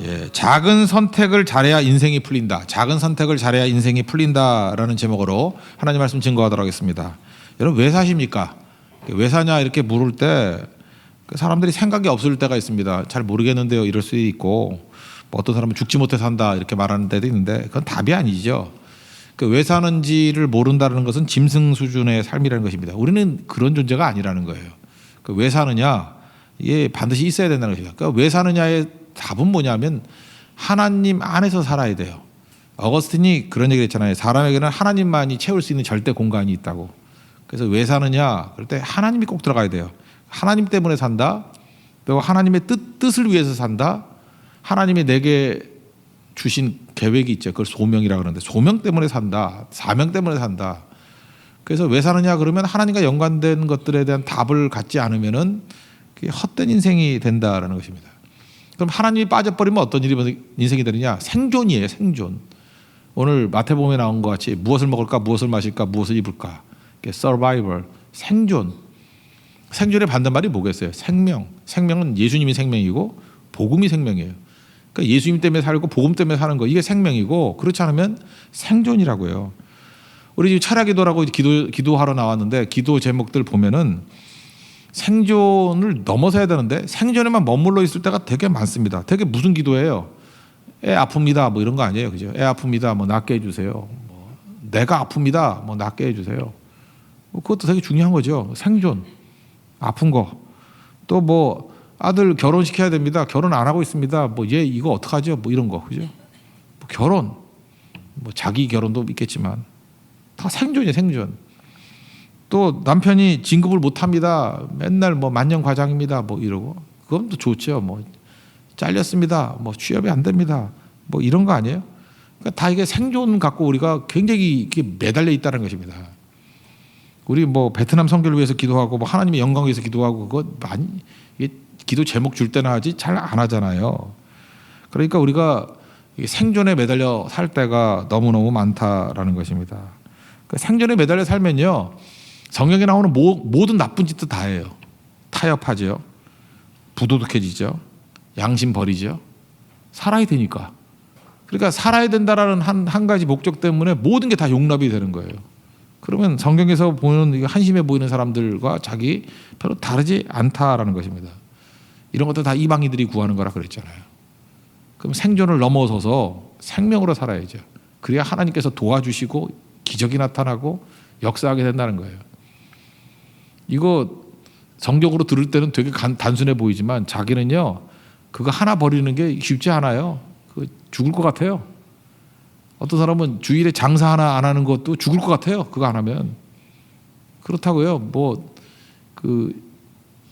예, 작은 선택을 잘해야 인생이 풀린다. 작은 선택을 잘해야 인생이 풀린다라는 제목으로 하나님 말씀 증거하도록 하겠습니다. 여러분 왜 사십니까? 왜 사냐 이렇게 물을 때 사람들이 생각이 없을 때가 있습니다. 잘 모르겠는데요 이럴 수도 있고, 뭐 어떤 사람은 죽지 못해 산다 이렇게 말하는 때도 있는데 그건 답이 아니죠. 왜 사는지를 모른다는 것은 짐승 수준의 삶이라는 것입니다. 우리는 그런 존재가 아니라는 거예요. 왜 사느냐 이게 반드시 있어야 된다는 것입니다. 왜 사느냐의 답은 뭐냐면 하나님 안에서 살아야 돼요. 어거스틴이 그런 얘기를 했잖아요. 사람에게는 하나님만이 채울 수 있는 절대 공간이 있다고. 그래서 왜 사느냐 그럴 때 하나님이 꼭 들어가야 돼요. 하나님 때문에 산다. 그리고 하나님의 뜻을 위해서 산다. 하나님이 내게 주신 계획이 있죠. 그걸 소명이라고 그러는데 소명 때문에 산다. 사명 때문에 산다. 그래서 왜 사느냐 그러면 하나님과 연관된 것들에 대한 답을 갖지 않으면은 그게 헛된 인생이 된다라는 것입니다. 그럼 하나님이 빠져버리면 어떤 일이 인생이 되느냐? 생존이에요. 생존. 오늘 마태복음에 나온 것 같이 무엇을 먹을까, 무엇을 마실까, 무엇을 입을까. survival, 생존. 생존의 반대말이 뭐겠어요? 생명. 생명은 예수님이 생명이고 복음이 생명이에요. 그러니까 예수님 때문에 살고 복음 때문에 사는 거 이게 생명이고, 그렇지 않으면 생존이라고요. 우리 지금 철야기도라고 기도하러 나왔는데 기도 제목들 보면은 생존을 넘어서야 되는데 생존에만 머물러 있을 때가 되게 많습니다. 되게 무슨 기도예요? 애 아픕니다. 뭐 이런 거 아니에요, 그죠? 애 아픕니다. 뭐 낫게 해주세요. 뭐 내가 아픕니다. 뭐 낫게 해주세요. 뭐 그것도 되게 중요한 거죠. 생존, 아픈 거. 또 뭐 아들 결혼시켜야 됩니다. 결혼 안 하고 있습니다. 뭐 얘 이거 어떡하죠? 뭐 이런 거, 그죠? 뭐 결혼, 뭐 자기 결혼도 있겠지만 다 생존이에요, 생존. 또 남편이 진급을 못합니다. 맨날 뭐 만년 과장입니다. 뭐 이러고 그건 또 좋죠. 뭐 잘렸습니다. 뭐 취업이 안 됩니다. 뭐 이런 거 아니에요? 그러니까 다 이게 생존 갖고 우리가 굉장히 이렇게 매달려 있다는 것입니다. 우리 뭐 베트남 선교를 위해서 기도하고 뭐 하나님의 영광을 위해서 기도하고 그거 많이 이게 기도 제목 줄 때나 하지 잘 안 하잖아요. 그러니까 우리가 생존에 매달려 살 때가 너무너무 많다라는 것입니다. 그러니까 생존에 매달려 살면요, 성경에 나오는 모든 나쁜 짓도 다 해요. 타협하죠. 부도덕해지죠. 양심 버리죠. 살아야 되니까. 그러니까 살아야 된다라는 한 가지 목적 때문에 모든 게 다 용납이 되는 거예요. 그러면 성경에서 보는 한심해 보이는 사람들과 자기 별로 다르지 않다라는 것입니다. 이런 것도 다 이방인들이 구하는 거라 그랬잖아요. 그럼 생존을 넘어서서 생명으로 살아야죠. 그래야 하나님께서 도와주시고 기적이 나타나고 역사하게 된다는 거예요. 이거 성경으로 들을 때는 되게 단순해 보이지만 자기는요 그거 하나 버리는 게 쉽지 않아요. 그 죽을 것 같아요. 어떤 사람은 주일에 장사 하나 안 하는 것도 죽을 것 같아요. 그거 안 하면. 그렇다고요. 뭐 그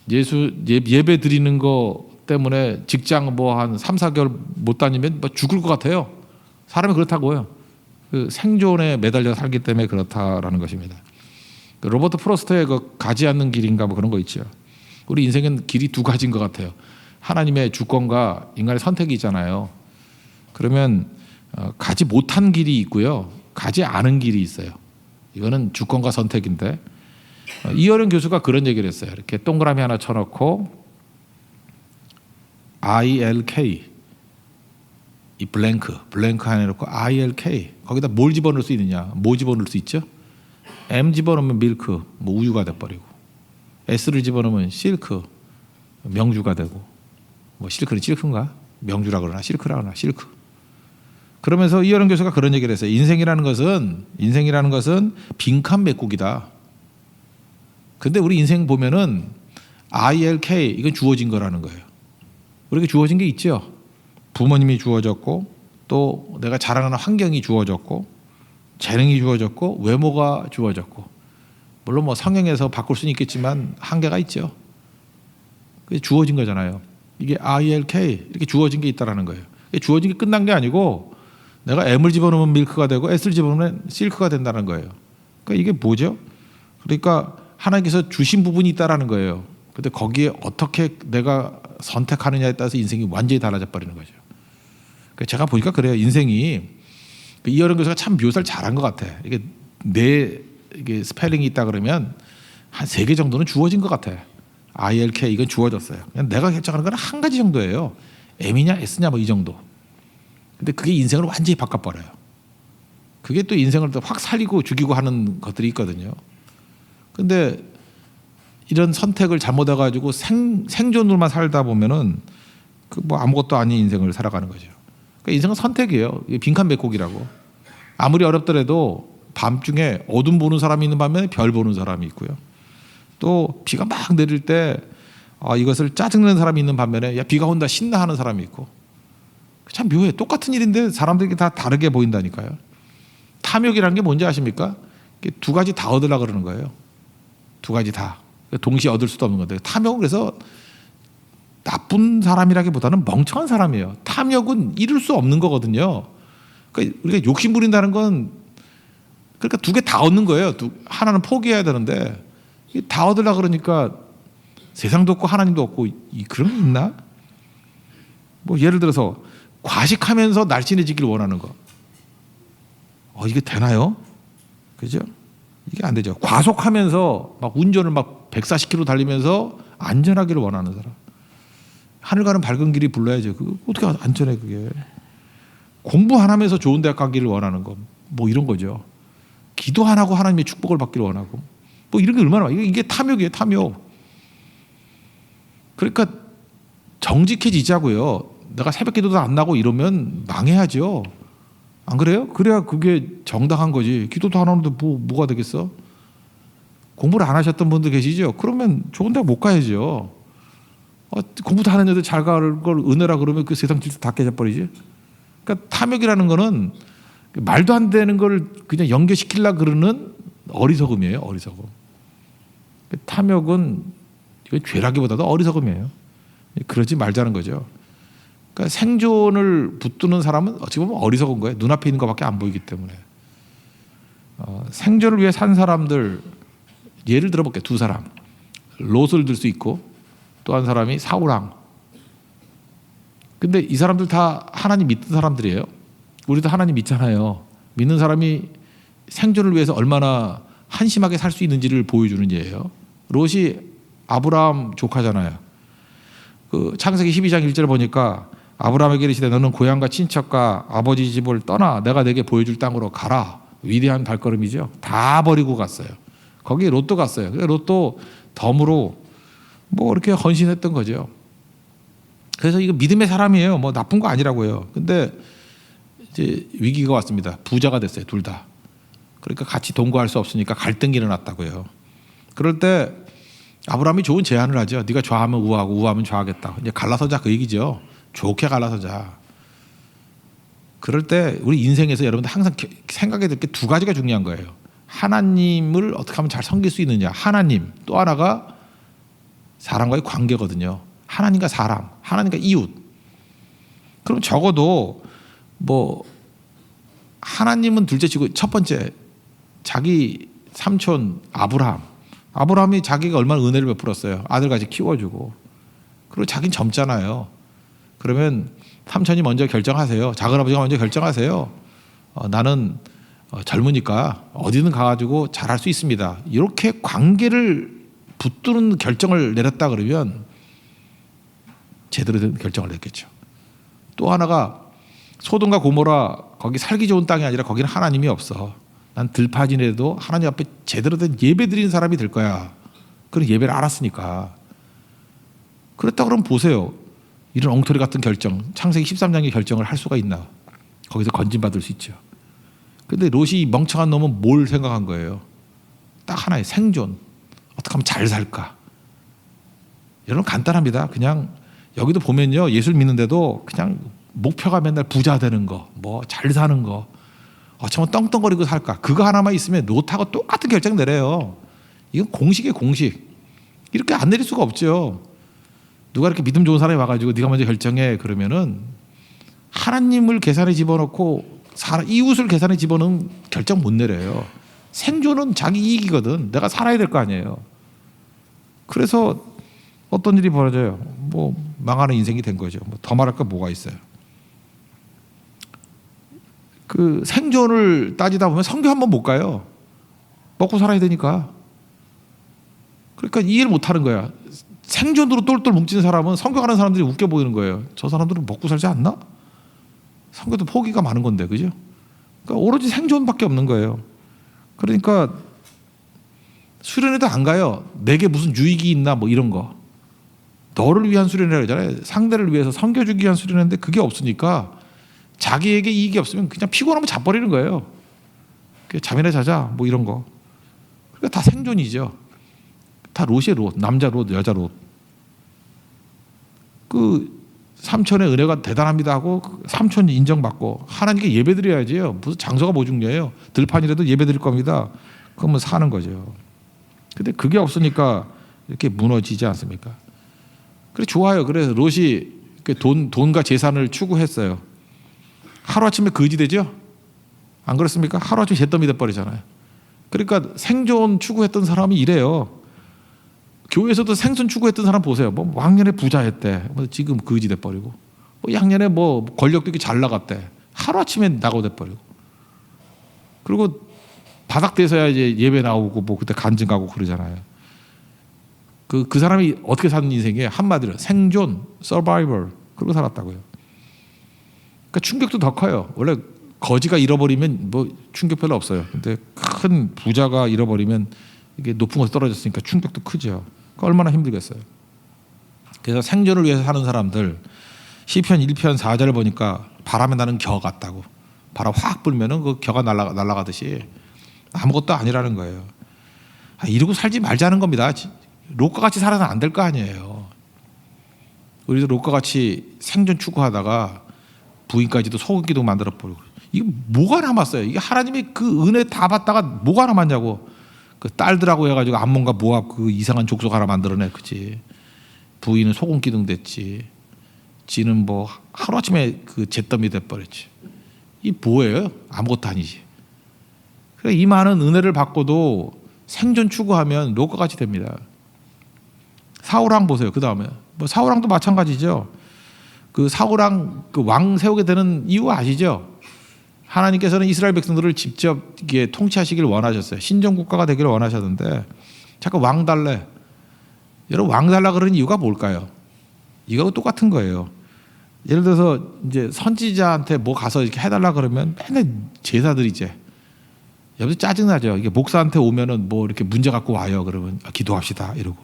예배 드리는 거 때문에 직장 뭐 한 3, 4개월 못 다니면 뭐 죽을 것 같아요. 사람이 그렇다고요. 그 생존에 매달려 살기 때문에 그렇다라는 것입니다. 로버트 프로스트의 그 가지 않는 길인가 뭐 그런 거 있죠. 우리 인생은 길이 두 가지인 것 같아요. 하나님의 주권과 인간의 선택이 있잖아요. 그러면 가지 못한 길이 있고요, 가지 않은 길이 있어요. 이거는 주권과 선택인데, 이어른 교수가 그런 얘기를 했어요. 이렇게 동그라미 하나 쳐놓고 ILK, 이 블랭크 하나 놓고 ILK, 거기다 뭘 집어넣을 수 있느냐? 뭐 집어넣을 수 있죠? M 집어넣으면 밀크, 뭐 우유가 돼버리고, S를 집어넣으면 실크, 명주가 되고, 뭐 실크는 실크인가? 명주라 그러나 실크라 그러나 실크. 그러면서 이어른 교수가 그런 얘기를 했어요. 인생이라는 것은 빈칸 메꾸기다. 근데 우리 인생 보면은 ILK, 이건 주어진 거라는 거예요. 우리에게 주어진 게 있죠. 부모님이 주어졌고, 또 내가 자라나는 환경이 주어졌고, 재능이 주어졌고, 외모가 주어졌고, 물론 뭐 성형에서 바꿀 수는 있겠지만 한계가 있죠. 그게 주어진 거잖아요. 이게 ILK, 이렇게 주어진 게 있다라는 거예요. 주어진 게 끝난 게 아니고 내가 M을 집어넣으면 밀크가 되고 S를 집어넣으면 실크가 된다는 거예요. 그러니까 이게 뭐죠? 그러니까 하나님께서 주신 부분이 있다라는 거예요. 근데 거기에 어떻게 내가 선택하느냐에 따라서 인생이 완전히 달라져 버리는 거죠. 제가 보니까 그래요. 인생이 이어른 교수가 참 묘사를 잘한 것 같아. 이게 이게 스펠링이 있다 그러면 한 3개 정도는 주어진 것 같아. ILK 이건 주어졌어요. 그냥 내가 결정하는 건 한 가지 정도예요. M이냐 S냐 뭐 이 정도. 근데 그게 인생을 완전히 바꿔버려요. 그게 또 인생을 또 확 살리고 죽이고 하는 것들이 있거든요. 근데 이런 선택을 잘못해가지고 생존으로만 살다 보면은 그 뭐 아무것도 아닌 인생을 살아가는 거죠. 그러니까 인생은 선택이에요. 이게 빈칸백곡이라고. 아무리 어렵더라도 밤중에 어둠 보는 사람이 있는 반면에 별 보는 사람이 있고요. 또 비가 막 내릴 때 이것을 짜증내는 사람이 있는 반면에 야 비가 온다 신나 하는 사람이 있고. 참 묘해. 똑같은 일인데 사람들이 다 다르게 보인다니까요. 탐욕이라는 게 뭔지 아십니까? 두 가지 다 얻으려고 그러는 거예요. 두 가지 다. 동시에 얻을 수도 없는 건데 탐욕은 그래서 나쁜 사람이라기보다는 멍청한 사람이에요. 탐욕은 이룰 수 없는 거거든요. 그러니까 우리가 욕심 부린다는 건 그러니까 두 개 다 얻는 거예요. 하나는 포기해야 되는데 다 얻으려고 그러니까 세상도 없고 하나님도 없고 그런 게 있나? 뭐 예를 들어서 과식하면서 날씬해지기를 원하는 거. 이게 되나요? 그죠? 이게 안 되죠. 과속하면서 막 운전을 막 140km 달리면서 안전하기를 원하는 사람. 하늘 가는 밝은 길이 불러야죠. 그 어떻게 안전해 그게. 공부 안 하면서 좋은 대학 가기를 원하는 거. 뭐 이런 거죠. 기도 안 하고 하나님의 축복을 받기를 원하고. 뭐 이런 게 얼마나 많아요. 이게 탐욕이에요. 탐욕. 그러니까 정직해지자고요. 내가 새벽 기도도 안 나고 이러면 망해야죠. 안 그래요? 그래야 그게 정당한 거지. 기도도 안 하는데 뭐가 되겠어? 공부를 안 하셨던 분들 계시죠? 그러면 좋은 데 못 가야죠. 공부도 안 했는데 잘 갈 걸 은혜라 그러면 그 세상 질서 다 깨져버리지. 그러니까 탐욕이라는 거는 말도 안 되는 걸 그냥 연결시키려고 그러는 어리석음이에요. 어리석음. 탐욕은 이건 죄라기보다도 어리석음이에요. 그러지 말자는 거죠. 그러니까 생존을 붙드는 사람은 어찌 보면 어리석은 거예요. 눈앞에 있는 것밖에 안 보이기 때문에. 생존을 위해 산 사람들 예를 들어볼게요. 두 사람. 롯을 들 수 있고 또 한 사람이 사울왕. 근데 이 사람들 다 하나님 믿는 사람들이에요. 우리도 하나님 믿잖아요. 믿는 사람이 생존을 위해서 얼마나 한심하게 살 수 있는지를 보여주는 예예요. 롯이 아브라함 조카잖아요. 그 창세기 12장 1절에 보니까 아브라함에게 이르시되 너는 고향과 친척과 아버지 집을 떠나 내가 내게 보여줄 땅으로 가라. 위대한 발걸음이죠. 다 버리고 갔어요. 거기에 롯도 갔어요. 롯도 덤으로 뭐 이렇게 헌신했던 거죠. 그래서 이거 믿음의 사람이에요. 뭐 나쁜 거 아니라고요. 근데 이제 위기가 왔습니다. 부자가 됐어요. 둘 다. 그러니까 같이 동거할 수 없으니까 갈등이 일어났다고요. 그럴 때 아브라함이 좋은 제안을 하죠. 네가 좌하면 우하고 우하면 좌하겠다. 이제 갈라서자 그 얘기죠. 좋게 갈라서자. 그럴 때 우리 인생에서 여러분들 항상 생각해야 될 게 두 가지가 중요한 거예요. 하나님을 어떻게 하면 잘 섬길 수 있느냐. 하나님. 또 하나가 사람과의 관계거든요. 하나님과 사람, 하나님과 이웃. 그럼 적어도 뭐 하나님은 둘째치고 첫 번째 자기 삼촌 아브라함이 자기가 얼마나 은혜를 베풀었어요. 아들까지 키워주고. 그리고 자기는 젊잖아요. 그러면 삼촌이 먼저 결정하세요. 작은아버지가 먼저 결정하세요. 나는 젊으니까 어디든 가가지고 잘할 수 있습니다. 이렇게 관계를 붙드는 결정을 내렸다 그러면 제대로 된 결정을 냈겠죠. 또 하나가 소돔과 고모라 거기 살기 좋은 땅이 아니라 거기는 하나님이 없어. 난 들판이라도 하나님 앞에 제대로 된 예배 드리는 사람이 될 거야. 그런 예배를 알았으니까. 그랬다 그러면 보세요. 이런 엉터리 같은 결정, 창세기 13장의 결정을 할 수가 있나. 거기서 건진받을 수 있죠. 그런데 롯이 멍청한 놈은 뭘 생각한 거예요? 딱 하나의 생존. 어떻게 하면 잘 살까? 여러분 간단합니다. 그냥 여기도 보면요. 예술 믿는데도 그냥 목표가 맨날 부자 되는 거, 뭐 잘 사는 거, 정말 떵떵거리고 살까? 그거 하나만 있으면 롯하고 똑같은 결정 내려요. 이건 공식이에요, 공식. 이렇게 안 내릴 수가 없죠. 누가 이렇게 믿음 좋은 사람이 와가지고 네가 먼저 결정해 그러면은 하나님을 계산에 집어넣고 이웃을 계산에 집어넣은 결정 못 내려요. 생존은 자기 이익이거든. 내가 살아야 될 거 아니에요. 그래서 어떤 일이 벌어져요. 뭐 망하는 인생이 된 거죠. 뭐 더 말할 거 뭐가 있어요. 그 생존을 따지다 보면 성교 한번 못 가요. 먹고 살아야 되니까. 그러니까 이해를 못 하는 거야. 생존으로 똘똘 뭉친 사람은 성교하는 사람들이 웃겨 보이는 거예요. 저 사람들은 먹고 살지 않나? 성교도 포기가 많은 건데, 그죠? 그러니까 오로지 생존밖에 없는 거예요. 그러니까 수련회도 안 가요. 내게 무슨 유익이 있나 뭐 이런 거. 너를 위한 수련회라 그러잖아요. 상대를 위해서 섬겨주기 위한 수련회인데 그게 없으니까 자기에게 이익이 없으면 그냥 피곤하면 자버리는 거예요. 잠이나 자자 뭐 이런 거. 그러니까 다 생존이죠. 다 롯이에요. 롯. 남자 롯, 여자 롯. 그 삼촌의 은혜가 대단합니다 하고 삼촌 인정받고 하나님께 예배드려야지요. 무슨 장소가 뭐 중요해요. 들판이라도 예배드릴 겁니다. 그러면 사는 거죠. 근데 그게 없으니까 이렇게 무너지지 않습니까? 그래 좋아요. 그래서 롯이 돈과 재산을 추구했어요. 하루아침에 거지 되죠? 안 그렇습니까? 하루아침에 잿더미 돼버리잖아요. 그러니까 생존 추구했던 사람이 이래요. 교회에서도 생존 추구했던 사람 보세요. 뭐 왕년에 부자했대. 뭐 지금 거지 돼버리고. 뭐 양년에 뭐 권력도 이렇게 잘 나갔대. 하루아침에 나고 돼버리고. 그리고 바닥대서야 이제 예배 나오고 뭐 그때 간증 가고 그러잖아요. 그 사람이 어떻게 사는 인생이에요? 한마디로 생존, 서바이벌 그러고 살았다고요. 그러니까 충격도 더 커요. 원래 거지가 잃어버리면 뭐 충격 별로 없어요. 근데 큰 부자가 잃어버리면 이게 높은 곳에 떨어졌으니까 충격도 크죠. 그러니까 얼마나 힘들겠어요. 그래서 생존을 위해서 사는 사람들 시편 1편 4절을 보니까 바람에 나는 겨 같다고. 바람 확 불면은 그 겨가 날아가듯이 아무것도 아니라는 거예요. 이러고 살지 말자는 겁니다. 롯과 같이 살아서는 안 될 거 아니에요. 우리도 롯과 같이 생존 추구하다가 부인까지도 속은기도 만들어버리고. 이게 뭐가 남았어요? 이게 하나님이 그 은혜 다 받다가 뭐가 남았냐고. 그 딸들하고 해가지고 암몬과 모압 그 이상한 족속 하나 만들어내. 그치? 부인은 소금기둥 됐지. 지는 뭐 하루아침에 그 잿더미 돼버렸지. 이 뭐예요? 아무것도 아니지. 그래 이 많은 은혜를 받고도 생존 추구하면 롯과 같이 됩니다. 사울왕 보세요. 그 다음에 뭐 사울왕도 마찬가지죠. 그 사울왕 그 왕 세우게 되는 이유 아시죠? 하나님께서는 이스라엘 백성들을 직접 이게 통치하시길 원하셨어요. 신정국가가 되기를 원하셨는데 자꾸 왕 달래. 여러분 왕 달라 그러는 이유가 뭘까요? 이거하고 똑같은 거예요. 예를 들어서 이제 선지자한테 뭐 가서 이렇게 해달라 그러면 맨날 제사드리지. 여기서 짜증나죠. 이게 목사한테 오면은 뭐 이렇게 문제 갖고 와요. 그러면 기도합시다 이러고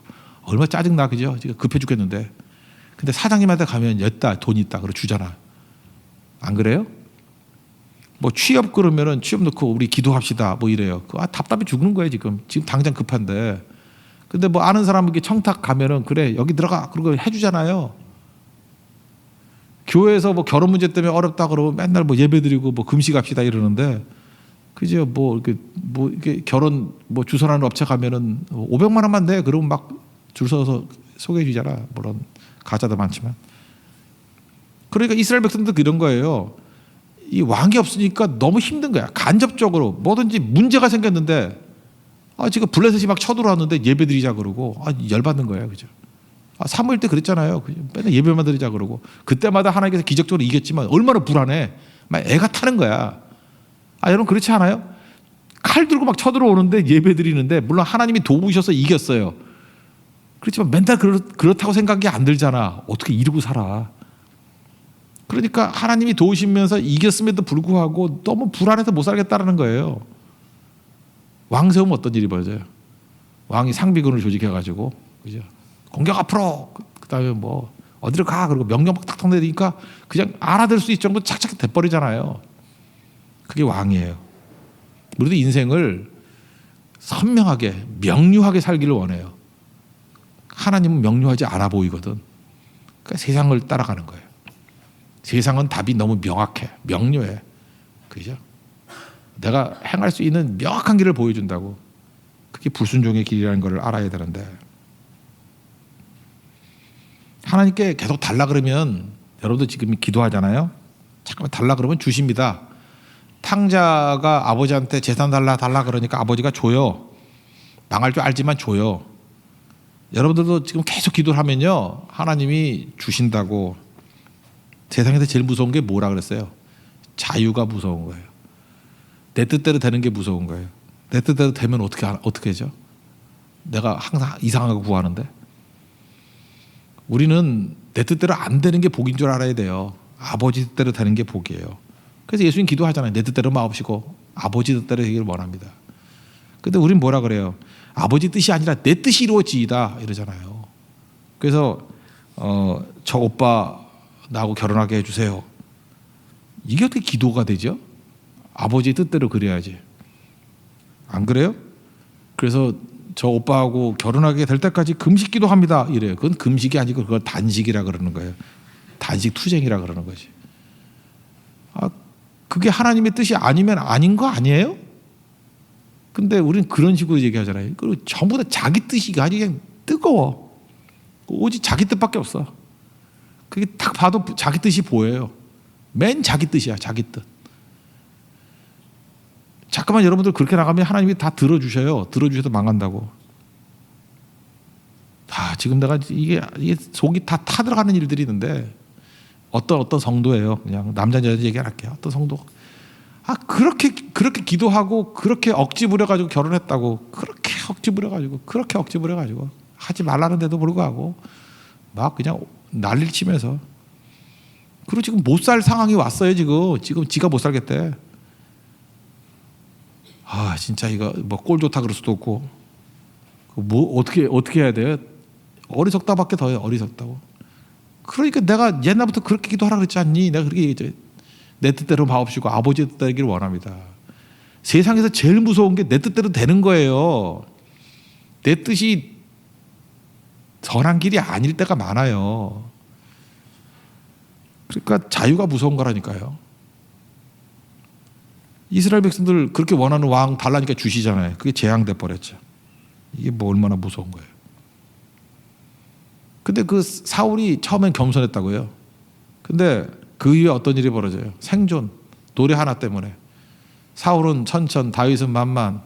얼마나 짜증나 그죠? 지금 급해 죽겠는데. 근데 사장님한테 가면 였다 돈 있다 그러 주잖아. 안 그래요? 뭐 취업 그러면은 취업 넣고 우리 기도합시다 뭐 이래요. 답답해 죽는 거예요 지금 당장 급한데. 근데 뭐 아는 사람에게 청탁 가면은 그래 여기 들어가 그러고 해주잖아요. 교회에서 뭐 결혼 문제 때문에 어렵다 그러면 맨날 뭐 예배드리고 뭐 금식합시다 이러는데 그죠? 뭐 이렇게 결혼 뭐 주선하는 업체 가면은 500만 원만 내 그러면 막 줄 서서 소개해 주잖아. 물론 가짜도 많지만. 그러니까 이스라엘 백성도 이런 거예요. 이 왕이 없으니까 너무 힘든 거야. 간접적으로 뭐든지 문제가 생겼는데 지금 블레셋이 막 쳐들어왔는데 예배드리자 그러고 열받는 거예요. 그죠? 사무엘 때 그랬잖아요. 맨날 예배만 드리자 그러고 그때마다 하나님께서 기적적으로 이겼지만 얼마나 불안해. 막 애가 타는 거야. 여러분 그렇지 않아요? 칼 들고 막 쳐들어오는데 예배드리는데 물론 하나님이 도우셔서 이겼어요. 그렇지만 맨날 그렇다고 생각이 안 들잖아. 어떻게 이러고 살아. 그러니까 하나님이 도우시면서 이겼음에도 불구하고 너무 불안해서 못 살겠다는 거예요. 왕 세우면 어떤 일이 벌어져요? 왕이 상비군을 조직해가지고 그죠? 공격 앞으로 그다음에 뭐 어디로 가 그러고 명령 막 탁탁 내리니까 그냥 알아들 수 있을 정도 착착 돼버리잖아요. 그게 왕이에요. 우리도 인생을 선명하게 명료하게 살기를 원해요. 하나님은 명료하지 않아 보이거든. 그러니까 세상을 따라가는 거예요. 세상은 답이 너무 명확해. 명료해. 그죠? 내가 행할 수 있는 명확한 길을 보여준다고. 그게 불순종의 길이라는 걸 알아야 되는데 하나님께 계속 달라 그러면 여러분도 지금 기도하잖아요. 잠깐만 달라 그러면 주십니다. 탕자가 아버지한테 재산 달라 그러니까 아버지가 줘요. 망할 줄 알지만 줘요. 여러분들도 지금 계속 기도를 하면요. 하나님이 주신다고. 세상에서 제일 무서운 게 뭐라 그랬어요? 자유가 무서운 거예요. 내 뜻대로 되는 게 무서운 거예요. 내 뜻대로 되면 어떻게 하죠? 내가 항상 이상하게 구하는데. 우리는 내 뜻대로 안 되는 게 복인 줄 알아야 돼요. 아버지 뜻대로 되는 게 복이에요. 그래서 예수님 기도하잖아요. 내 뜻대로 마옵시고 아버지 뜻대로 되기를 원합니다. 근데 우린 뭐라 그래요? 아버지 뜻이 아니라 내 뜻이 이루어지이다 이러잖아요. 그래서 저 오빠 나하고 결혼하게 해주세요. 이게 어떻게 기도가 되죠? 아버지 뜻대로 그래야지. 안 그래요? 그래서 저 오빠하고 결혼하게 될 때까지 금식 기도합니다 이래요. 그건 금식이 아니고 그걸 단식이라 그러는 거예요. 단식 투쟁이라 그러는 거지. 그게 하나님의 뜻이 아니면 아닌 거 아니에요? 근데 우리는 그런 식으로 얘기하잖아요. 그리고 전부 다 자기 뜻이 아니고 그냥 뜨거워. 오직 자기 뜻밖에 없어. 그게 딱 봐도 자기 뜻이 보여요. 맨 자기 뜻이야. 자기 뜻. 잠깐만 여러분들 그렇게 나가면 하나님이 다 들어주셔요. 들어주셔도 망한다고. 지금 내가 이게 속이 다 타들어가는 일들이 있는데 어떤 성도예요. 그냥 남자 여자 얘기 안 할게요. 어떤 성도 그렇게 기도하고 그렇게 억지 부려가지고 결혼했다고 그렇게 억지 부려가지고 하지 말라는데도 불구하고 막 그냥 난리를 치면서 그리고 지금 못 살 상황이 왔어요. 지금 지가 못 살겠대. 진짜 이거 뭐 꼴 좋다 그럴 수도 없고 뭐 어떻게 해야 돼? 어리석다밖에 더해요. 어리석다고. 그러니까 내가 옛날부터 그렇게 기도하라 그랬지 않니? 내가 그렇게 얘기했죠. 내 뜻대로 마옵시고 아버지 뜻대로 되기를 원합니다. 세상에서 제일 무서운 게 내 뜻대로 되는 거예요. 내 뜻이 선한 길이 아닐 때가 많아요. 그러니까 자유가 무서운 거라니까요. 이스라엘 백성들 그렇게 원하는 왕 달라니까 주시잖아요. 그게 재앙돼 버렸죠. 이게 뭐 얼마나 무서운 거예요. 근데 그 사울이 처음엔 겸손했다고요. 근데 그 이후에 어떤 일이 벌어져요? 생존, 노래 하나 때문에. 사울은 천천, 다윗은 만만.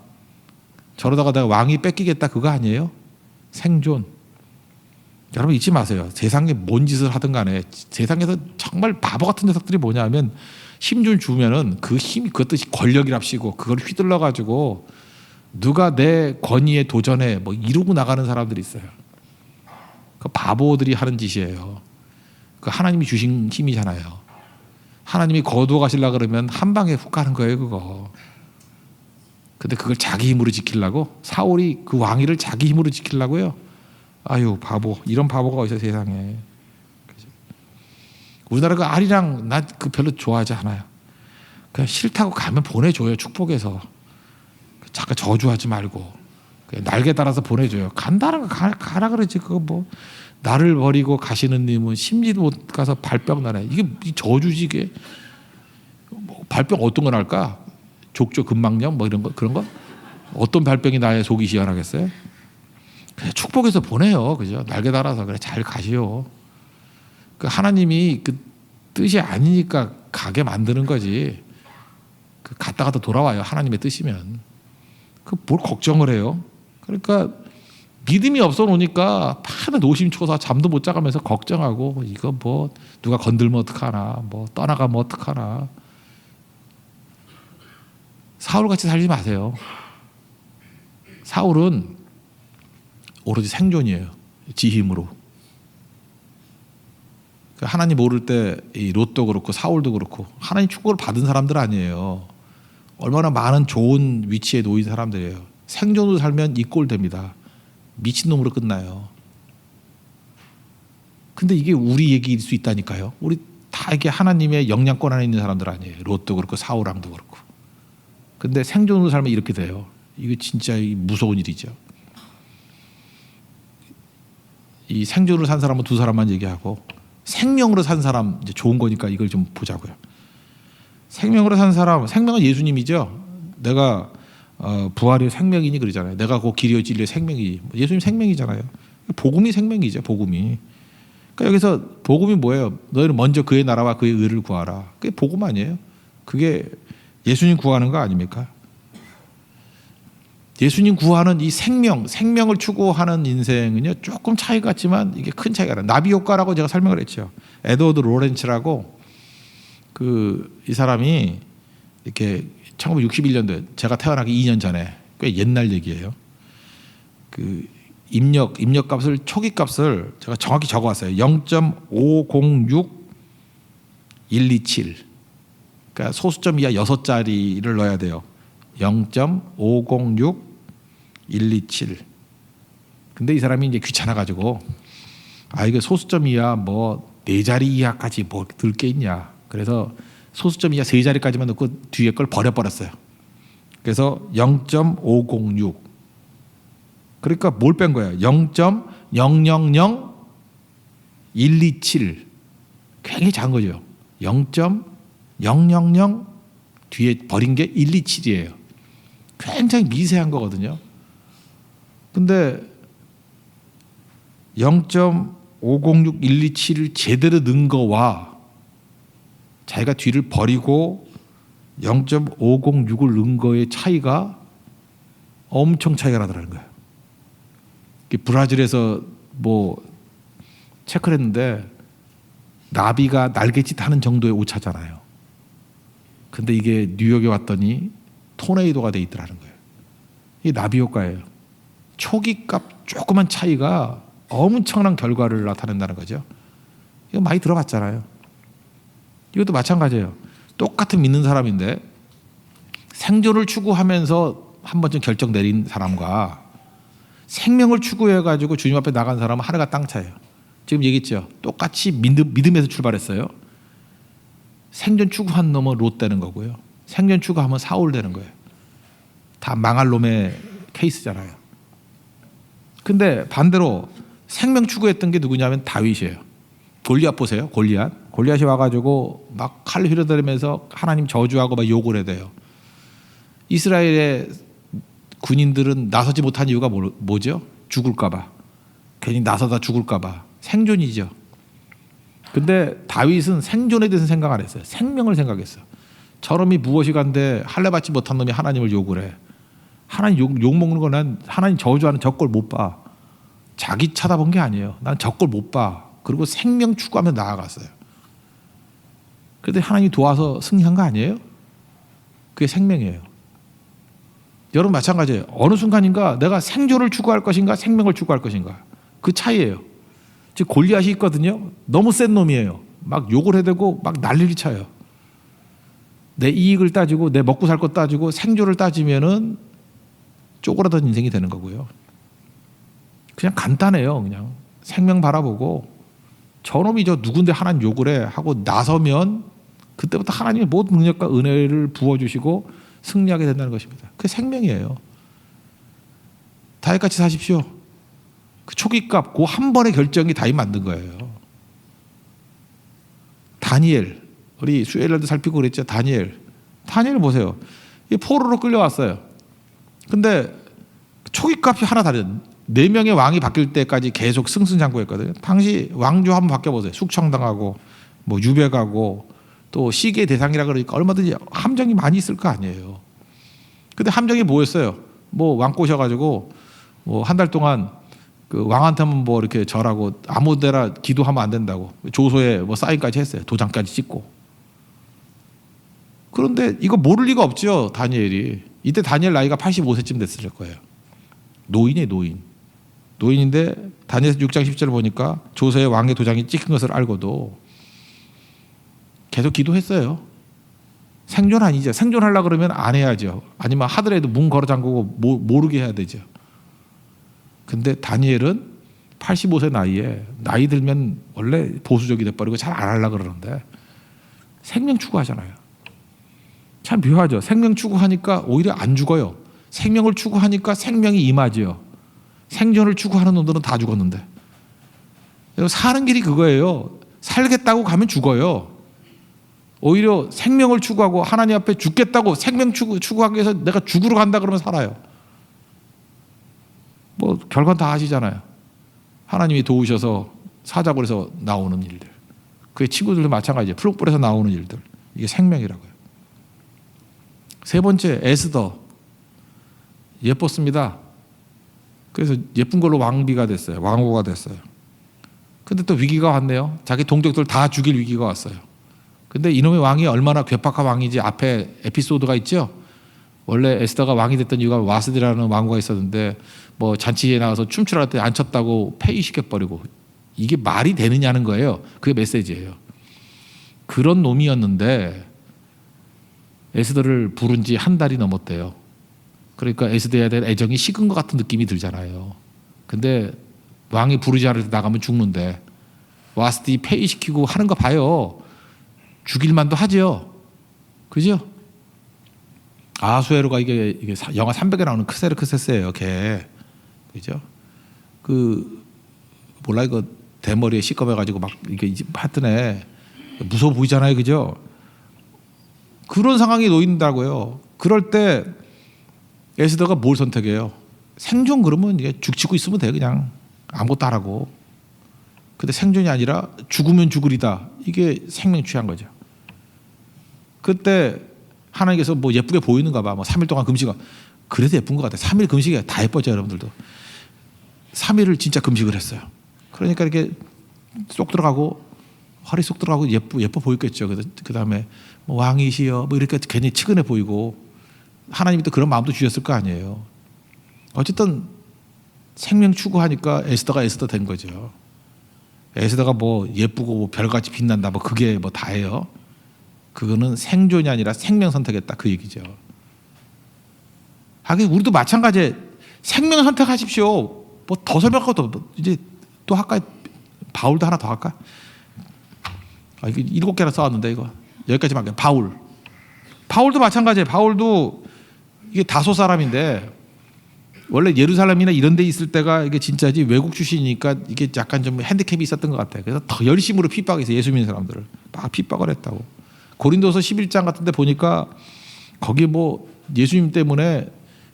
저러다가 내가 왕이 뺏기겠다 그거 아니에요? 생존. 여러분 잊지 마세요. 세상에 뭔 짓을 하든 간에 세상에서 정말 바보 같은 녀석들이 뭐냐면 힘 좀 주면은 그 힘이 그것도 권력이랍시고 그걸 휘둘러 가지고 누가 내 권위에 도전해 뭐 이러고 나가는 사람들이 있어요. 그 바보들이 하는 짓이에요. 그 하나님이 주신 힘이잖아요. 하나님이 거두어 가시려 그러면 한 방에 훅 가는 거예요, 그거. 근데 그걸 자기 힘으로 지키려고 사울이 그 왕위를 자기 힘으로 지키려고요. 아유 바보. 이런 바보가 어디서 세상에. 우리나라 그 아리랑 나 그 별로 좋아하지 않아요. 그냥 싫다고 가면 보내줘요. 축복해서. 잠깐 저주하지 말고 날개 달아서 보내줘요. 간다는 거 가라 그러지. 그거 뭐 나를 버리고 가시는 님은 심지도 못 가서 발병 나네. 이게 저주지 이게. 뭐 발병 어떤 거 날까? 족저 근막염 뭐 이런 거 그런 거? 어떤 발병이 나야 속이 시원하겠어요? 그냥 축복해서 보내요. 그죠? 날개 달아서 그래 잘 가시오. 그 하나님이 그 뜻이 아니니까 가게 만드는 거지. 그 갔다가 또 돌아와요. 하나님의 뜻이면. 그 뭘 걱정을 해요? 그러니까 믿음이 없어 놓으니까 파는 노심초사 잠도 못 자가면서 걱정하고 이거 뭐 누가 건들면 어떡하나 뭐 떠나가면 어떡하나. 사울같이 살지 마세요. 사울은 오로지 생존이에요. 지 힘으로. 하나님 모를 때 이 롯도 그렇고 사울도 그렇고 하나님 축복을 받은 사람들 아니에요. 얼마나 많은 좋은 위치에 놓인 사람들이에요. 생존으로 살면 이 꼴 됩니다. 미친놈으로 끝나요. 근데 이게 우리 얘기일 수 있다니까요. 우리 다 이게 하나님의 영향권 안에 있는 사람들 아니에요. 롯도 그렇고 사울왕도 그렇고. 근데 생존으로 살면 이렇게 돼요. 이게 진짜 무서운 일이죠. 이 생존으로 산 사람은 두 사람만 얘기하고 생명으로 산 사람 이제 좋은 거니까 이걸 좀 보자고요. 생명으로 산 사람, 생명은 예수님이죠. 내가 부활이 생명이니 그러잖아요. 내가 그 길이요 진리요 생명이지. 예수님 생명이잖아요. 복음이 생명이죠. 복음이. 그러니까 여기서 복음이 뭐예요? 너희는 먼저 그의 나라와 그의 의를 구하라. 그게 복음 아니에요? 그게 예수님 구하는 거 아닙니까? 예수님 구하는 이 생명을 추구하는 인생은요 조금 차이가 있지만 이게 큰 차이가 나요. 나비 효과라고 제가 설명을 했죠. 에드워드 로렌츠라고 이 사람이 이렇게 1961년도에 제가 태어나기 2년 전에 꽤 옛날 얘기예요. 입력값을 초기 값을 제가 정확히 적어왔어요. 0.506127. 그러니까 소수점 이하 6자리를 넣어야 돼요. 0.506127. 근데 이 사람이 이제 귀찮아가지고 이게 소수점 이하 뭐 4자리 이하까지 뭐 들 게 있냐. 그래서 소수점 이하 3자리까지만 넣고 뒤에 걸 버려버렸어요. 그래서 0.506. 그러니까 뭘 뺀 거예요? 0.000127. 굉장히 작은 거죠. 0.000 뒤에 버린 게 127이에요. 굉장히 미세한 거거든요. 근데 0.506127을 제대로 넣은 거와 자기가 뒤를 버리고 0.506을 넣은 거의 차이가 엄청 차이가 나더라는 거예요. 브라질에서 뭐 체크를 했는데 나비가 날갯짓 하는 정도의 오차잖아요. 근데 이게 뉴욕에 왔더니 토네이도가 돼 있더라는 거예요. 이게 나비 효과예요. 초기 값 조그만 차이가 엄청난 결과를 나타낸다는 거죠. 이거 많이 들어봤잖아요. 이것도 마찬가지예요. 똑같은 믿는 사람인데 생존을 추구하면서 한 번쯤 결정 내린 사람과 생명을 추구해가지고 주님 앞에 나간 사람은 하늘과 땅 차이예요. 지금 얘기했죠. 똑같이 믿음에서 출발했어요. 생존 추구한 놈은 롯 되는 거고요. 생존 추구하면 사울 되는 거예요. 다 망할 놈의 케이스잖아요. 근데 반대로 생명 추구했던 게 누구냐면 다윗이에요. 골리앗 보세요. 골리앗이 와가지고 막 칼 휘두르면서 하나님 저주하고 막 욕을 해대요. 이스라엘의 군인들은 나서지 못한 이유가 뭐죠? 죽을까봐. 괜히 나서다 죽을까봐. 생존이죠. 근데 다윗은 생존에 대해서 생각 안 했어요. 생명을 생각했어요. 저놈이 무엇이 간데 할례받지 못한 놈이 하나님을 욕을 해. 하나님 욕 먹는 거 난 하나님 저주하는 저 꼴 못 봐. 자기 쳐다본 게 아니에요. 난 저 꼴 못 봐. 그리고 생명 추구하며 나아갔어요. 그런데 하나님이 도와서 승리한 거 아니에요? 그게 생명이에요. 여러분 마찬가지예요. 어느 순간인가 내가 생존을 추구할 것인가 생명을 추구할 것인가. 그 차이예요. 지금 골리앗이 있거든요. 너무 센 놈이에요. 막 욕을 해대고 막 난리를 쳐요. 내 이익을 따지고 내 먹고 살 것 따지고 생존을 따지면은 쪼그라든 인생이 되는 거고요. 그냥 간단해요. 그냥 생명 바라보고 저놈이 저 누군데 하나님 욕을 해 하고 나서면 그때부터 하나님의 모든 능력과 은혜를 부어주시고 승리하게 된다는 것입니다. 그게 생명이에요. 다윗같이 사십시오. 그 초기값 그 한 번의 결정이 다윗 만든 거예요. 다니엘 우리 수요일날도 살피고 그랬죠. 다니엘 보세요. 이 포로로 끌려왔어요. 근데 초기값이 하나 다른 4명의 왕이 바뀔 때까지 계속 승승장구했거든요. 당시 왕조 한번 바뀌어보세요. 숙청당하고 뭐 유배가고 또 시기의 대상이라 그러니까 얼마든지 함정이 많이 있을 거 아니에요. 근데 함정이 뭐였어요? 뭐 왕 꼬셔가지고 뭐 한 달 동안 그 왕한테만 뭐 이렇게 절하고 아무데나 기도하면 안 된다고 조소에 뭐 사인까지 했어요. 도장까지 찍고. 그런데 이거 모를 리가 없죠. 다니엘이. 이때 다니엘 나이가 85세쯤 됐을 거예요. 노인이에요. 노인인데 다니엘서 6장 10절을 보니까 조서에 왕의 도장이 찍힌 것을 알고도 계속 기도했어요. 생존 아니죠. 생존하려고 그러면 안 해야죠. 아니면 하더라도 문 걸어 잠그고 모르게 해야 되죠. 근데 다니엘은 85세 나이 들면 원래 보수적이 돼버리고 잘 안 하려고 그러는데 생명 추구하잖아요. 참 묘하죠. 생명 추구하니까 오히려 안 죽어요. 생명을 추구하니까 생명이 임하지요. 생존을 추구하는 놈들은 다 죽었는데. 사는 길이 그거예요. 살겠다고 가면 죽어요. 오히려 생명을 추구하고 하나님 앞에 죽겠다고 생명 추구하기 위해서 내가 죽으러 간다 그러면 살아요. 뭐 결과는 다 아시잖아요. 하나님이 도우셔서 사자굴에서 나오는 일들. 그의 친구들도 마찬가지예요. 풀옥불에서 나오는 일들. 이게 생명이라고요. 세 번째 에스더. 예뻤습니다. 그래서 예쁜 걸로 왕비가 됐어요. 왕후가 됐어요. 근데 또 위기가 왔네요. 자기 동족들 다 죽일 위기가 왔어요. 근데 이놈의 왕이 얼마나 괴팍한 왕인지 앞에 에피소드가 있죠. 원래 에스더가 왕이 됐던 이유가 와스디라는 왕후가 있었는데 뭐 잔치에 나가서 춤추라 할 때 안 췄다고 폐위시켜버리고 이게 말이 되느냐는 거예요. 그게 메시지예요. 그런 놈이었는데 에스더를 부른 지 한 달이 넘었대요. 그러니까 에스더에 대한 애정이 식은 것 같은 느낌이 들잖아요. 근데 왕이 부르지 않을 때 나가면 죽는데 와스디 폐위시키고 하는 거 봐요. 죽일만도 하죠. 그죠? 아수에로가 이게 영화 300에 나오는 크세르크세스예요. 걔. 그죠? 그 몰라 이거 대머리에 시꺼매가지고 막 이게 하여튼 애 무서워 보이잖아요. 그죠? 그런 상황에 놓인다고요. 그럴 때 에스더가 뭘 선택해요? 생존 그러면 이게 죽치고 있으면 돼 그냥 아무것도 안 하고. 근데 생존이 아니라 죽으면 죽으리다. 이게 생명 취한 거죠. 그때 하나님께서 뭐 예쁘게 보이는가 봐. 뭐 3일 동안 금식을. 그래도 예쁜 것 같아. 3일 금식이 다 예뻤죠 여러분들도. 3일을 진짜 금식을 했어요. 그러니까 이렇게 쏙 들어가고 허리 쏙 들어가고 예뻐 보였겠죠. 그 다음에 뭐 왕이시여 뭐 이렇게 괜히 측은해 보이고 하나님이 또 그런 마음도 주셨을 거 아니에요. 어쨌든 생명 추구하니까 에스더가 에스더 된 거죠. 에스더가 뭐 예쁘고 뭐 별같이 빛난다 뭐 그게 뭐 다예요. 그거는 생존이 아니라 생명 선택했다 그 얘기죠. 하긴 우리도 마찬가지에 생명 선택하십시오. 뭐 더 설명할 것도 이제 또 할까? 바울도 하나 더 할까? 이게 7개나 써왔는데 이거 여기까지만 할게요. 바울도 마찬가지예요. 바울도 이게 다소 사람인데 원래 예루살렘이나 이런 데 있을 때가 이게 진짜지 외국 출신이니까 이게 약간 좀 핸디캡이 있었던 것 같아요. 그래서 더 열심으로 핍박해서 예수 믿는 사람들을 막 핍박을 했다고. 고린도서 11장 같은 데 보니까 거기 뭐 예수님 때문에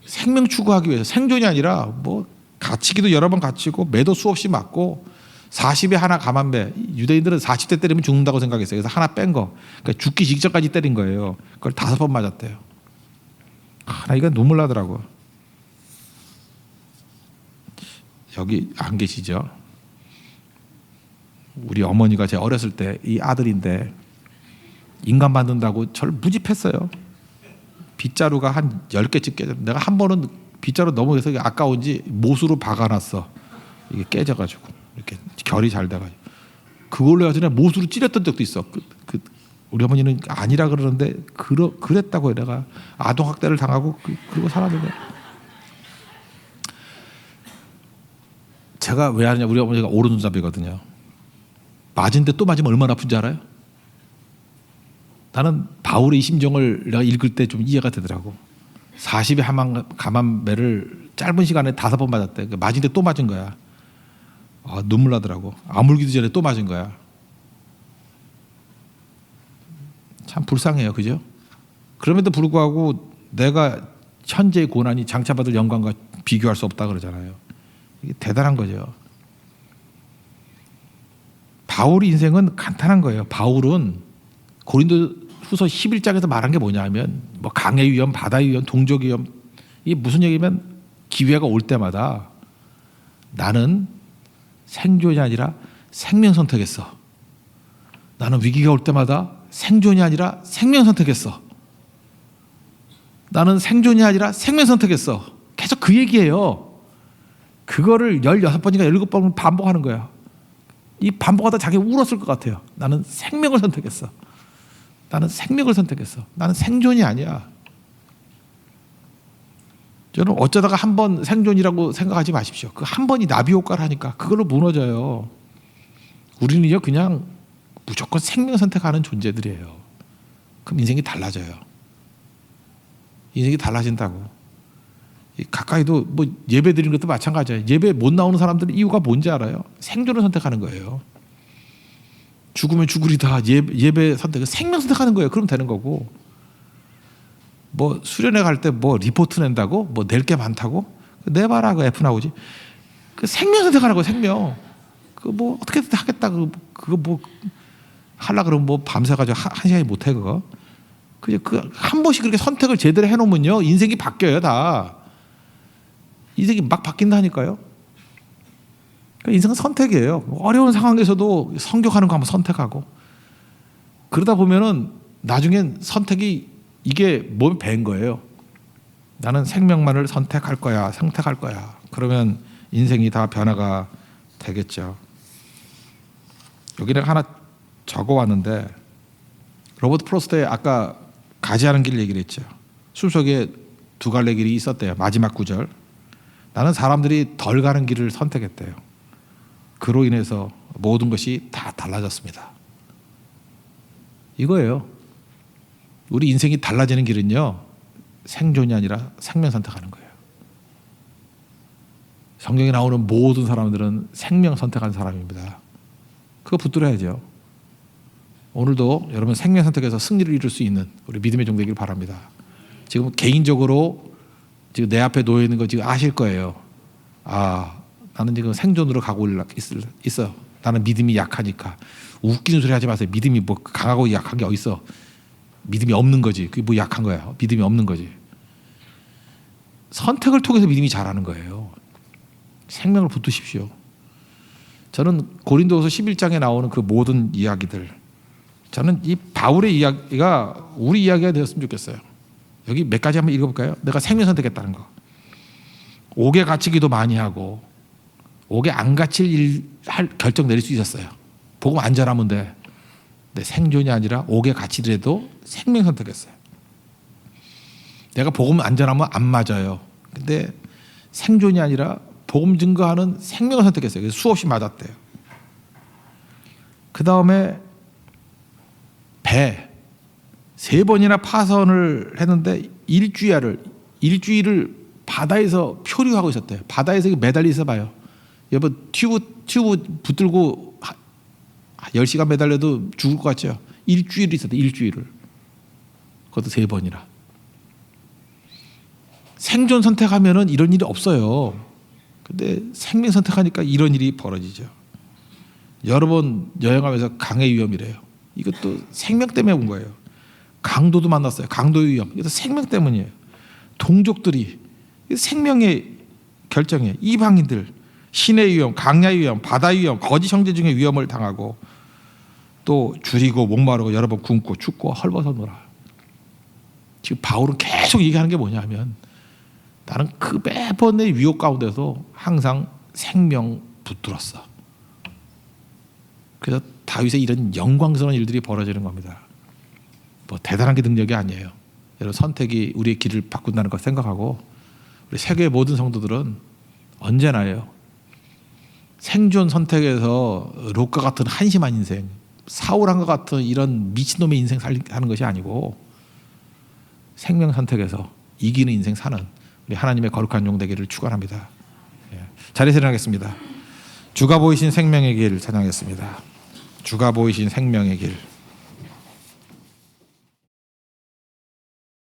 생명 추구하기 위해서 생존이 아니라 뭐 갇히기도 여러 번 갇히고 매도 수없이 맞고 40에 하나 감한배. 유대인들은 40대 때리면 죽는다고 생각했어요. 그래서 하나 뺀 거. 그러니까 죽기 직전까지 때린 거예요. 그걸 5번 맞았대요. 나 이거 눈물 나더라고. 여기 안 계시죠? 우리 어머니가 제 어렸을 때 이 아들인데 인간 만든다고 저를 무집했어요. 빗자루가 한 10개쯤 깨져. 내가 한 번은 빗자루 넘어져서 아까운지 못으로 박아놨어. 이게 깨져가지고 이렇게 결이 잘 돼가지고 그걸로 해서 내가 못으로 찌렸던 적도 있어. 우리 어머니는 아니라 그러는데 그랬다고요. 내가 아동학대를 당하고 그러고 살았는데 제가 왜 하느냐. 우리 어머니가 오른손잡이거든요. 맞은데 또 맞으면 얼마나 아픈지 알아요? 나는 바울의 이 심정을 내가 읽을 때 좀 이해가 되더라고. 40에 한 감한배를 짧은 시간에 5번 맞았대. 맞은데 또 맞은 거야. 눈물 나더라고. 아물기도 전에 또 맞은 거야. 참 불쌍해요. 그죠? 그럼에도 불구하고 내가 현재의 고난이 장차받을 영광과 비교할 수 없다 그러잖아요. 이게 대단한 거죠. 바울의 인생은 간단한 거예요. 바울은 고린도 후서 11장에서 말한 게 뭐냐면 뭐 강의 위험, 바다의 위험, 동족의 위험. 이게 무슨 얘기면 기회가 올 때마다 나는 생존이 아니라 생명 선택했어. 나는 위기가 올 때마다 생존이 아니라 생명 선택했어. 나는 생존이 아니라 생명 선택했어. 계속 그 얘기예요. 그거를 16번인가 17번 반복하는 거야. 이 반복하다 자기 울었을 것 같아요. 나는 생명을 선택했어. 나는 생명을 선택했어. 나는 생존이 아니야. 저는 어쩌다가 한 번 생존이라고 생각하지 마십시오. 그 한 번이 나비 효과를 하니까 그걸로 무너져요. 우리는요 그냥 무조건 생명 선택하는 존재들이에요. 그럼 인생이 달라져요. 인생이 달라진다고. 가까이도 뭐 예배 드리는 것도 마찬가지예요. 예배 못 나오는 사람들은 이유가 뭔지 알아요? 생존을 선택하는 거예요. 죽으면 죽으리다. 예배 선택, 생명 선택하는 거예요. 그럼 되는 거고. 뭐 수련회 갈 때 뭐 리포트 낸다고? 뭐 낼 게 많다고? 내봐라 그 F 나오지. 그 생명 선택하는 거예요. 생명. 그 뭐 어떻게든 하겠다. 그거 뭐 하려 그러면 뭐 밤새 가지고 한 시간이 못 해 그거. 그 한 번씩 그렇게 선택을 제대로 해놓으면요 인생이 바뀌어요 다. 인생이 막 바뀐다니까요. 그러니까 인생은 선택이에요. 어려운 상황에서도 성격하는 거 한번 선택하고 그러다 보면은 나중엔 선택이 이게 몸에 밴 거예요. 나는 생명만을 선택할 거야. 그러면 인생이 다 변화가 되겠죠. 여기는 하나 적어왔는데 로버트 프로스트의 아까 가지 않은 길 얘기를 했죠. 술 속에 두 갈래 길이 있었대요. 마지막 구절. 나는 사람들이 덜 가는 길을 선택했대요. 그로 인해서 모든 것이 다 달라졌습니다. 이거예요. 우리 인생이 달라지는 길은요, 생존이 아니라 생명 선택하는 거예요. 성경에 나오는 모든 사람들은 생명 선택한 사람입니다. 그거 붙들어야죠. 오늘도 여러분 생명 선택해서 승리를 이룰 수 있는 우리 믿음의 종 되길 바랍니다. 지금 개인적으로 지금 내 앞에 놓여 있는 거 지금 아실 거예요. 아, 나는 지금 생존으로 가고 있어. 나는 믿음이 약하니까. 웃기는 소리 하지 마세요. 믿음이 뭐 강하고 약한 게 어딨어. 믿음이 없는 거지. 그게 뭐 약한 거야. 믿음이 없는 거지. 선택을 통해서 믿음이 자라는 거예요. 생명을 붙드십시오. 저는 고린도후서 11장에 나오는 그 모든 이야기들, 저는 이 바울의 이야기가 우리 이야기가 되었으면 좋겠어요. 여기 몇 가지 한번 읽어볼까요? 내가 생명 선택했다는 거. 옥에 갇히기도 많이 하고 옥에 안 갇힐 일 할 결정 내릴 수 있었어요. 복음 안 전하면 돼. 근데 생존이 아니라 옥에 갇히더라도 생명 선택했어요. 내가 복음 안 전하면 안 맞아요. 근데 생존이 아니라 복음 증거하는 생명을 선택했어요. 그래서 수없이 맞았대요. 그 다음에 배 3번이나 파선을 했는데 일주일을 바다에서 표류하고 있었대요. 바다에서 매달려 있어 봐요. 여러분 튜브 붙들고 10시간 매달려도 죽을 것 같죠. 일주일이 있었대. 일주일을. 그것도 3번이나. 생존 선택하면은 이런 일이 없어요. 근데 생명 선택하니까 이런 일이 벌어지죠. 여러 번 여행하면서 강의 위험이래요. 이것도 생명 때문에 온 거예요. 강도도 만났어요. 강도의 위험. 이것도 생명 때문이에요. 동족들이 생명의 결정이에요. 이방인들, 신의 위험, 강야의 위험, 바다의 위험, 거짓 형제 중에 위험을 당하고 또 줄이고 목마르고 여러 번 굶고 춥고 헐벗어 놀아. 지금 바울은 계속 얘기하는 게 뭐냐면 나는 그 매번의 위협 가운데서 항상 생명 붙들었어. 그래서 다윗의 이런 영광스러운 일들이 벌어지는 겁니다. 뭐 대단한 게 능력이 아니에요. 여러분 선택이 우리의 길을 바꾼다는 걸 생각하고 우리 세계의 모든 성도들은 언제나요. 생존 선택에서 롯과 같은 한심한 인생, 사울한과 같은 이런 미친놈의 인생 사는 것이 아니고 생명 선택에서 이기는 인생 사는 우리 하나님의 거룩한 종 되기를 축원합니다. 자리에서 일어나겠습니다. 주가 보이신 생명의 길 찬양하겠습니다. 주가 보이신 생명의 길.